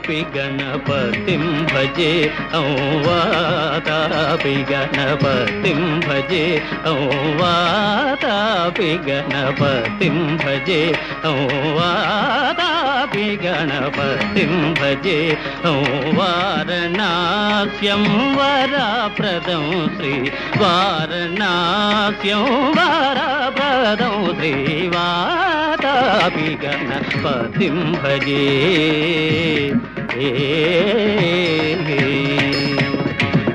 वातापि गणपतिं भजे वातापि गणपतिं भजे वातापि गणपतिं भजे वातापि गणपतिं भजे वारणास्यं वरप्रदं श्री वारणास्यं वरप्रदं श्री वातापि गणपतिं भजे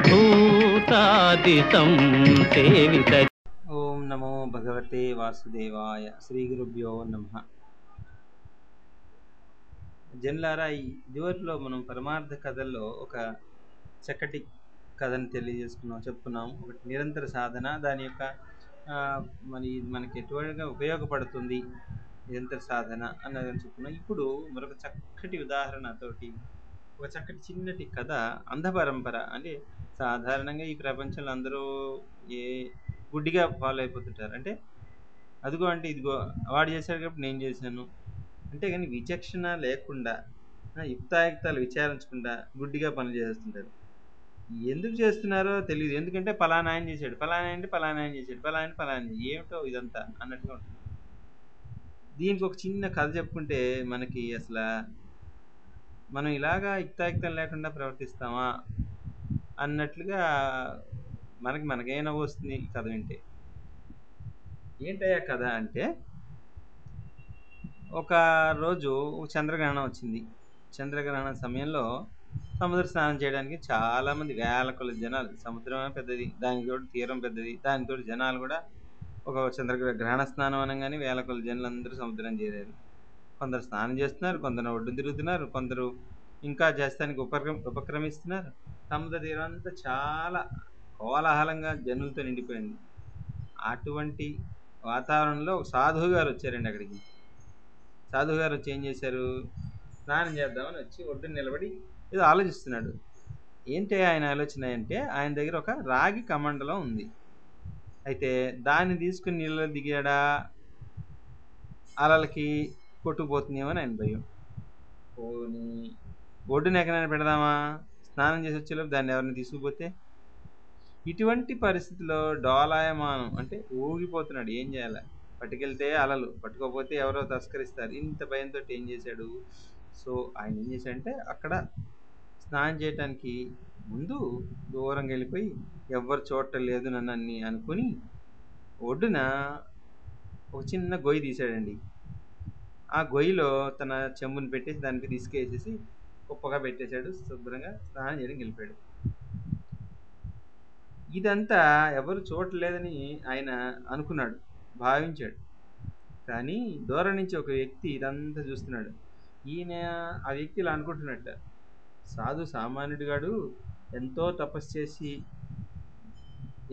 भूतादितं सेवित। ఓం నమో భగవతే వాసుదేవాయ. శ్రీ గురుభ్యో నమః. జన్లారా, ఇదివరలో మనం పరమార్థ కథల్లో ఒక చక్కటి కథను చెప్పుకున్నాం. ఒకటి నిరంతర సాధన, దాని యొక్క మనకి ఎటువంటిగా ఉపయోగపడుతుంది నిరంతర సాధన అన్నదని చెప్పుకున్నాం. ఇప్పుడు మరొక చక్కటి ఉదాహరణతోటి ఒక చక్కటి చిన్నటి కథ, అంధ పరంపర. అంటే సాధారణంగా ఈ ప్రపంచంలో అందరూ గుడ్డిగా ఫాలో అయిపోతుంటారు. అంటే అదిగో అంటే ఇదిగో వాడు చేశాడు కాబట్టి నేను చేశాను అంటే, కానీ విచక్షణ లేకుండా యుక్తాయుక్తాలు విచారించకుండా గుడ్డిగా పనులు చేస్తుంటారు. ఎందుకు చేస్తున్నారో తెలియదు. ఎందుకంటే పలానా ఆయన చేశాడు, పలానా అంటే పలానా ఆయన చేశాడు, పలానా ఏమిటో ఇదంతా అన్నట్టుగా ఉంటుంది. దీనికి ఒక చిన్న కథ చెప్పుకుంటే మనకి అసలు మనం ఇలాగా యుక్తాయుక్తం లేకుండా ప్రవర్తిస్తామా అన్నట్లుగా మనకైనా వస్తుంది ఈ కథ వింటే. ఏంటయ్యా కథ అంటే, ఒక రోజు చంద్రగ్రహణం వచ్చింది. చంద్రగ్రహణం సమయంలో సముద్ర స్నానం చేయడానికి చాలామంది, వేల కొలది జనాలు. సముద్రమే పెద్దది, దానికి తోడు తీరం పెద్దది, దానికి తోడు జనాలు కూడా. ఒక గ్రహణ స్నానం అనగానే వేల కొలది జనాలు అందరూ సముద్రం చేరారు. కొందరు స్నానం చేస్తున్నారు, కొందరు ఒడ్డు తిరుగుతున్నారు, కొందరు ఇంకా చేస్తానికి ఉపక్రమిస్తున్నారు. సముద్ర తీరం అంతా చాలా కోలాహలంగా జనులతో నిండిపోయింది. అటువంటి వాతావరణంలో ఒక సాధువు గారు వచ్చారండి అక్కడికి. సాధువు గారు వచ్చి ఏం చేశారు, స్నానం చేద్దామని వచ్చి ఒడ్డున నిలబడి ఏదో ఆలోచిస్తున్నాడు. ఏంటి ఆయన ఆలోచన అంటే, ఆయన దగ్గర ఒక రాగి కమండలం ఉంది. అయితే దాన్ని తీసుకుని నీళ్ళలో దిగాడా అలలకి కొట్టుకుపోతుందేమో అని ఆయన భయం. పోనీ ఒడ్డున ఎక్కడైనా పెడదామా, స్నానం చేసి వచ్చేలోపు దాన్ని ఎవరిని తీసుకుపోతే. ఇటువంటి పరిస్థితిలో డోలాయమానం అంటే ఊగిపోతున్నాడు. ఏం చేయాలి, పట్టుకెళ్తే అలలు, పట్టుకోపోతే ఎవరో తస్కరిస్తారు. ఇంత భయంతో ఏం చేశాడు. సో ఆయన ఏం చేశాడంటే, అక్కడ స్నానం చేయటానికి ముందు దూరంగా వెళ్ళిపోయి ఎవ్వరు చూడటం లేదు నన్ను అన్ని అనుకుని ఒడ్డున ఒక చిన్న గొయ్యి తీశాడండి. ఆ గొయ్యిలో తన చెంబుని పెట్టేసి దానికి తీసుకేసేసి కుప్పగా పెట్టేశాడు. శుభ్రంగా స్నానం చేయడానికి వెళ్ళిపోయాడు. ఇదంతా ఎవరు చూడలేదని ఆయన అనుకున్నాడు, భావించాడు. కానీ దూరం నుంచి ఒక వ్యక్తి ఇదంతా చూస్తున్నాడు. ఈయన ఆ వ్యక్తి ఇలా అనుకుంటున్నట్ట, సాధు సామాన్యుడిగాడు ఎంతో తపస్సు చేసి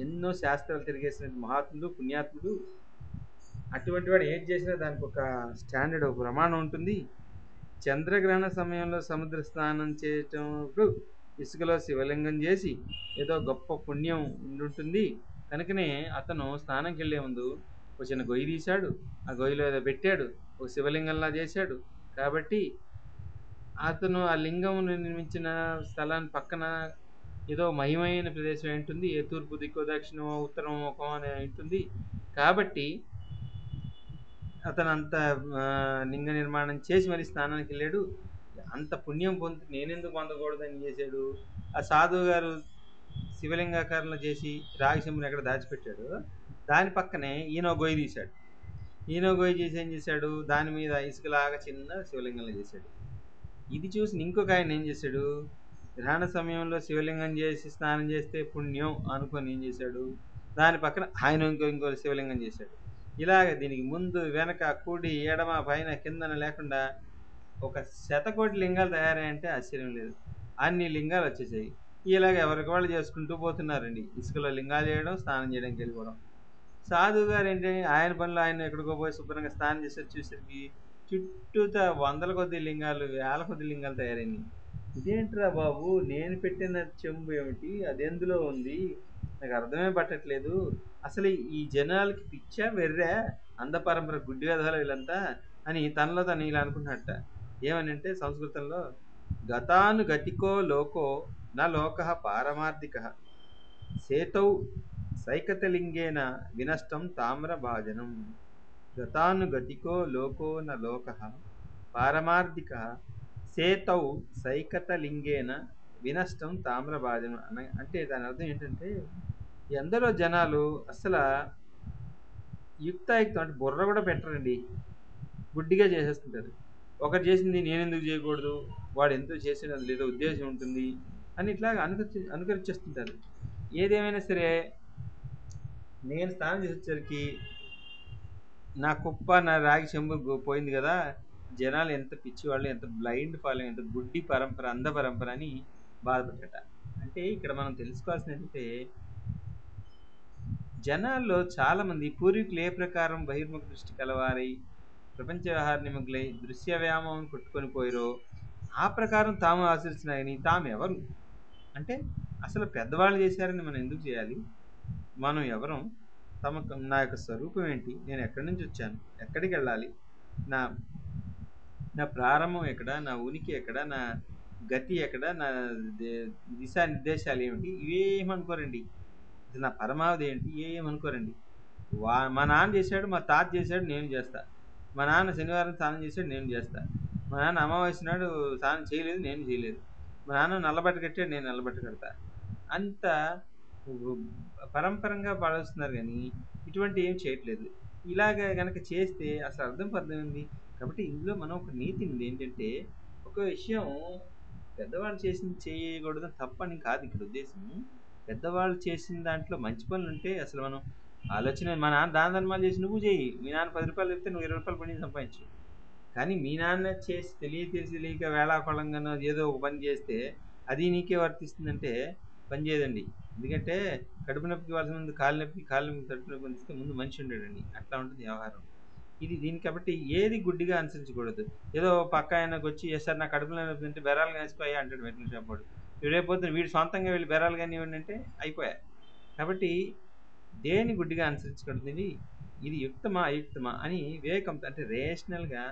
ఎన్నో శాస్త్రాలు తిరిగేసిన మహాత్ముడు, పుణ్యాత్ముడు. అటువంటి వాడు ఏం చేసినా దానికి ఒక స్టాండర్డ్, ఒక ప్రమాణం ఉంటుంది. చంద్రగ్రహణ సమయంలో సముద్ర స్నానం చేయటప్పుడు ఇసుకలో శివలింగం చేసి ఏదో గొప్ప పుణ్యం ఉండుంటుంది. కనుకనే అతను స్నానంకి వెళ్ళే ముందు ఒక చిన్న గొయ్యి తీశాడు, ఆ గొయ్యిలో ఏదో పెట్టాడు, ఒక శివలింగంలా చేశాడు. కాబట్టి అతను ఆ లింగం నిర్మించిన స్థలాన్ని పక్కన ఏదో మహిమైన ప్రదేశం ఉంటుంది. ఏ తూర్పు దిక్కు, దక్షిణమో, ఉత్తరం ముఖం అని ఉంటుంది. కాబట్టి అతను అంత లింగ నిర్మాణం చేసి మరి స్నానానికి వెళ్ళాడు. అంత పుణ్యం పొంది నేనెందుకు పొందకూడదని చేశాడు. ఆ సాధువు గారు శివలింగాకారంలో చేసి రాగి చెంబుని ఎక్కడ దాచిపెట్టాడు, దాని పక్కనే ఈయన గొయ్యి తీశాడు. ఈయన గొయ్యి చేసి ఏం చేశాడు, దాని మీద ఇసుకలాగా చిన్న శివలింగంలో చేశాడు. ఇది చూసి ఇంకొక ఆయన ఏం చేశాడు, గ్రహణ సమయంలో శివలింగం చేసి స్నానం చేస్తే పుణ్యం అనుకొని ఏం చేశాడు, దాని పక్కన ఆయన ఇంకో శివలింగం చేశాడు. ఇలాగ దీనికి ముందు వెనక కుడి ఎడమ పైన కిందన లేకుండా ఒక 100,000,000 లింగాలు తయారయ్యంటే ఆశ్చర్యం లేదు. అన్ని లింగాలు వచ్చేసాయి. ఇలాగ ఎవరికి వాళ్ళు చేసుకుంటూ పోతున్నారండి. ఇసుకలో లింగాలు చేయడం, స్నానం చేయడానికి వెళ్ళిపోవడం. సాధువు గారు ఏంటి, ఆయన పనులు ఆయన ఎక్కడికో పోయి శుభ్రంగా స్నానం చేసి చూసరికి చుట్టూతా 100ల కొద్ది లింగాలు, 1000ల కొద్ది లింగాలు తయారైనాయి. ఇదేంట్రా బాబు, నేను పెట్టిన చెంబు ఏమిటి, అది ఎందులో ఉంది, నాకు అర్థమే పట్టట్లేదు. అసలు ఈ జనాలకి పిచ్చా వెర్రా, అంధ పరంపర గుడ్డి వేధాలు వీళ్ళంతా అని తనలో తను ఇలా అనుకుంటున్నట్ట. ఏమని అంటే, సంస్కృతంలో గతానుగతికో లోకో న లోకః పారమార్థికः సేతౌ సైకతలింగేన వినష్టం తామ్రభాజనం. గతానుగతికో లోకో న లోకః పారమార్థికः సేతౌ సైకతలింగేన వినష్టం తామ్రభాజనం అంటే దాని అర్థం ఏంటంటే ఎందరో జనాలు అసలు యుక్తాయుక్తం అంటే బుర్ర కూడా పెట్టరండి, గుడ్డిగా చేసేస్తుంటారు. ఒకరు చేసింది నేను ఎందుకు చేయకూడదు, వాడు ఎంతో చేసిన లేదో ఉద్దేశం ఉంటుంది అని ఇట్లాగా అనుకరించేస్తుంటారు. ఏదేమైనా సరే నేను స్నానం చేసి వచ్చేసరికి నా కుప్ప నా రాగి చెంబు పోయింది కదా, జనాలు ఎంత పిచ్చివాళ్ళు, ఎంత బ్లైండ్ ఫాలోయింగ్, ఎంత గుడ్డి పరంపర, అంధ పరంపర అని బాధపడ్డట. అంటే ఇక్కడ మనం తెలుసుకోవాల్సింది ఏంటంటే జనాల్లో చాలామంది పూర్వీకులు ఏ ప్రకారం బహిర్ముఖ దృష్టి కలవారై ప్రపంచ వ్యవహార నిమగ్గులై దృశ్య వ్యామోహం కొట్టుకొని పోయిరో ఆ ప్రకారం తాము ఆచరిస్తున్నా కానీ తాము ఎవరు అంటే అసలు పెద్దవాళ్ళు చేశారని మనం ఎందుకు చేయాలి, మనం ఎవరం, నా యొక్క స్వరూపం ఏంటి, నేను ఎక్కడి నుంచి వచ్చాను, ఎక్కడికి వెళ్ళాలి, నా నా ప్రారంభం ఎక్కడ, నా ఉనికి ఎక్కడ, నా గతి ఎక్కడ, నా దిశానిర్దేశాలు ఏమిటి, ఇవేమనుకోరండి. నా పరమావధి ఏంటి ఏమనుకోరండి. మా నాన్న చేశాడు, మా తాత చేశాడు, నేను చేస్తా. మా నాన్న శనివారం స్నానం చేశాడు, నేను చేస్తా. మా నాన్న అమావాస్య నాడు స్నానం చేయలేదు, నేను చేయలేదు. మా నాన్న నల్లబట్ట కట్టాడు, నేను నల్లబట్ట కడతా. అంత పరంపరంగా పాడొస్తున్నారు కానీ ఇటువంటి ఏం చేయట్లేదు. ఇలాగ కనుక చేస్తే అసలు అర్థం ఉంది. కాబట్టి ఇందులో మనం ఒక నీతి ఉంది ఏంటంటే ఒక విషయం పెద్దవాళ్ళు చేసింది చేయకూడదు తప్పని కాదు ఇక్కడ ఉద్దేశం. పెద్దవాళ్ళు చేసిన దాంట్లో మంచి పనులు ఉంటే అసలు మనం ఆలోచన మా నాన్న దాన ధర్మాలు చేసి నువ్వు చేయి, మీ నాన్న 10 రూపాయలు చెప్తే నువ్వు 20 రూపాయలు పని సంపాదించు. కానీ మీ నాన్న చేసి తెలియక వేళాకోళంగానో ఏదో ఒక పని చేస్తే అది నీకే వర్తిస్తుందంటే పని చేయదండి. ఎందుకంటే కడుపు నొప్పికి ఇవ్వాల్సిన ముందు కాలు నొప్పి కడుపు నొప్పి అందిస్తే ముందు మనిషి ఉండడండి. అట్లా ఉంటుంది వ్యవహారం దీని. కాబట్టి ఏది గుడ్డిగా అనుసరించకూడదు. ఏదో పక్క ఆయనకు వచ్చి సార్ నా కడుపులో నొప్పి అంటే బెరాలు కాసుకోయా అంటాడు వెంటనే చెప్పాడు. రేపొద్దున వీడు సొంతంగా వెళ్ళి బెరాలు కానీ ఇవ్వండి అంటే అయిపోయా. కాబట్టి దేని గుడ్డిగా అనుసరించకూడదు. ఇది యుక్తమా అయుక్తమా అని వివేకంతో అంటే రేషనల్గా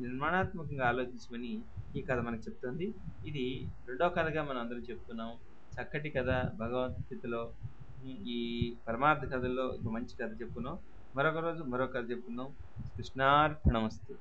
నిర్మాణాత్మకంగా ఆలోచించమని ఈ కథ మనకు చెప్తుంది. ఇది రెండో కథగా మనం అందరం చెప్తున్నాం. చక్కటి కథ భగవద్గీతలో ఈ పరమార్థ కథల్లో ఒక మంచి కథ చెప్పుకున్నాం. మరొక రోజు మరొక కథ చెప్పుకుందాం. కృష్ణార్పణమస్తు.